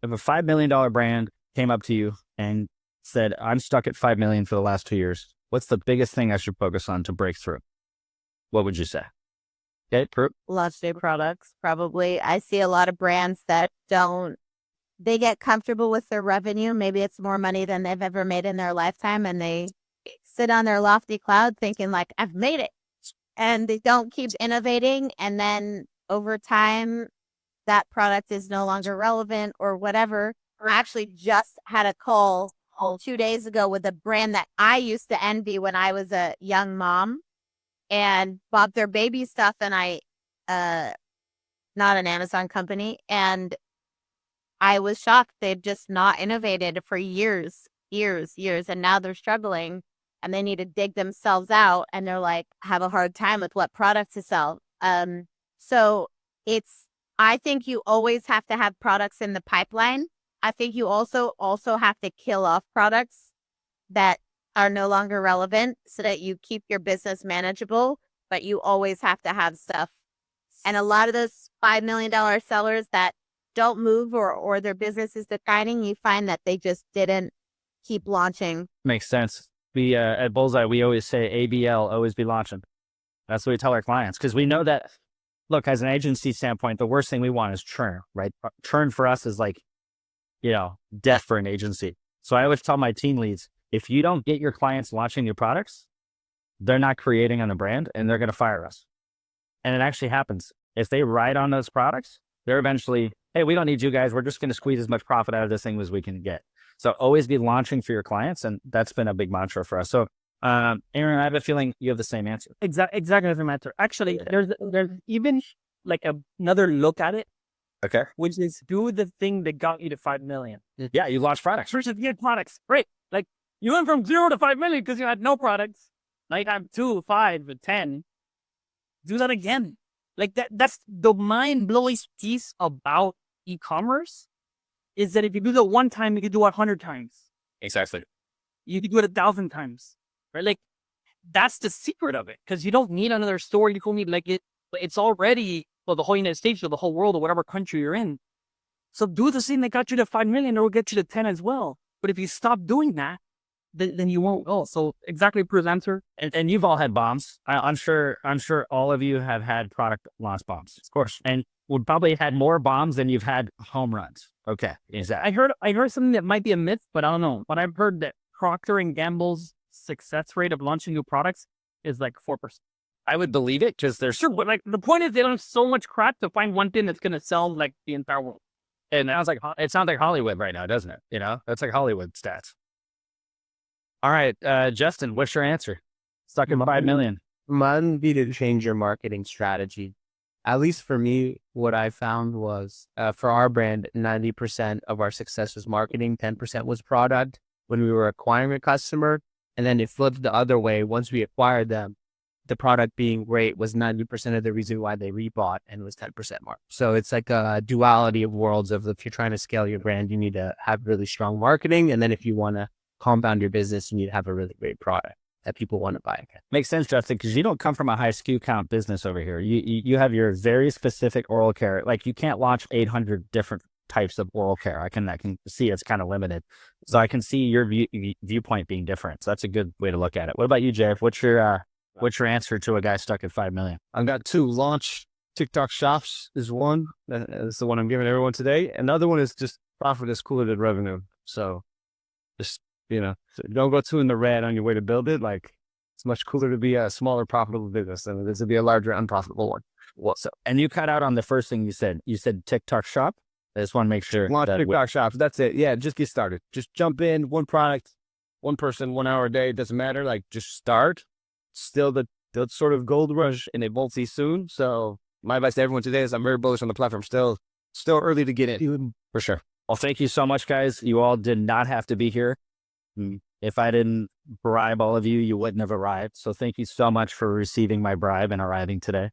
If a $5 million brand came up to you and said, I'm stuck at 5 million for the last 2 years, what's the biggest thing I should focus on to break through? What would you say? Okay, Launch new products, probably. I see a lot of brands that don't, they get comfortable with their revenue. Maybe it's more money than they've ever made in their lifetime. And they sit on their lofty cloud thinking like, I've made it. And they don't keep innovating. And then over time, that product is no longer relevant or whatever. I actually just had a call 2 days ago with a brand that I used to envy when I was a young mom and bought their baby stuff. And uh, not an Amazon company. And I was shocked. They've just not innovated for years, years, years. And now they're struggling and they need to dig themselves out. And they're like, have a hard time with what product to sell. So it's, I think you always have to have products in the pipeline. I think you also have to kill off products that are no longer relevant so that you keep your business manageable, but you always have to have stuff. And a lot of those $5 million sellers that don't move or their business is declining, you find that they just didn't keep launching. Makes sense. We at Bullseye, we always say ABL, always be launching. That's what we tell our clients because we know that, look, as an agency standpoint, the worst thing we want is churn, right? Churn for us is like, death for an agency. So I always tell my team leads, if you don't get your clients launching new products, they're not creating on the brand and they're going to fire us. And it actually happens. If they ride on those products, they're eventually, hey, we don't need you guys. We're just going to squeeze as much profit out of this thing as we can get. So always be launching for your clients. And that's been a big mantra for us. So Aaron, I have a feeling you have the same answer. Exactly the same answer. Actually, there's even like another look at it, Okay. which is do the thing that got you to 5 million. Yeah, you launch products. First, you get products. Great. Like you went from 0 to 5 million because you had no products. Now you have 2, 5, 10. Do that again. Like that's the mind-blowing piece about e-commerce is that if you do that one time, you can do it 100 times. Exactly. You can do it 1,000 times. Right? Like that's the secret of it. Because you don't need another store. You don't need it's already the whole United States or the whole world or whatever country you're in. So do the thing that got you to 5 million, or will get you to 10 as well. But if you stop doing that, then you won't go. So exactly Prue's answer. And you've all had bombs. I'm sure all of you have had product launch bombs. Of course. And would probably had more bombs than you've had home runs. Okay. I heard something that might be a myth, but I don't know. But I've heard that Procter and Gamble's success rate of launching new products is like 4%. I would believe it because there's Sure, but like the point is they don't have so much crap to find one thing that's gonna sell like the entire world. and it sounds like Hollywood right now, doesn't it? That's like Hollywood stats. All right, Justin, what's your answer? Stuck in 5 million. Mine would be to change your marketing strategy. At least for me, what I found was for our brand, 90% of our success was marketing, 10% was product when we were acquiring a customer. And then it flipped the other way. Once we acquired them, the product being great was 90% of the reason why they rebought and was 10% more. So it's like a duality of worlds of if you're trying to scale your brand, you need to have really strong marketing. And then if you want to compound your business, you need to have a really great product that people want to buy. Makes sense, Justin, because you don't come from a high SKU count business over here. You have your very specific oral care. Like you can't launch 800 different types of oral care. I can see it's kind of limited. So I can see your viewpoint being different. So that's a good way to look at it. What about you, JF? What's your answer to a guy stuck at 5 million? I've got two. Launch TikTok shops is one. That's the one I'm giving everyone today. Another one is just profit is cooler than revenue. So just, so don't go too in the red on your way to build it. Like it's much cooler to be a smaller profitable business than it is to be a larger unprofitable one. Well, and you cut out on the first thing you said. You said TikTok shop. I just want to make sure. Launch TikTok shops. That's it. Yeah, just get started. Just jump in, one product, one person, 1 hour a day. It doesn't matter. Like just start. Still the sort of gold rush, and it won't see soon. So my advice to everyone today is I'm very bullish on the platform. Still early to get in. For sure. Well, thank you so much, guys. You all did not have to be here. If I didn't bribe all of you, you wouldn't have arrived. So thank you so much for receiving my bribe and arriving today.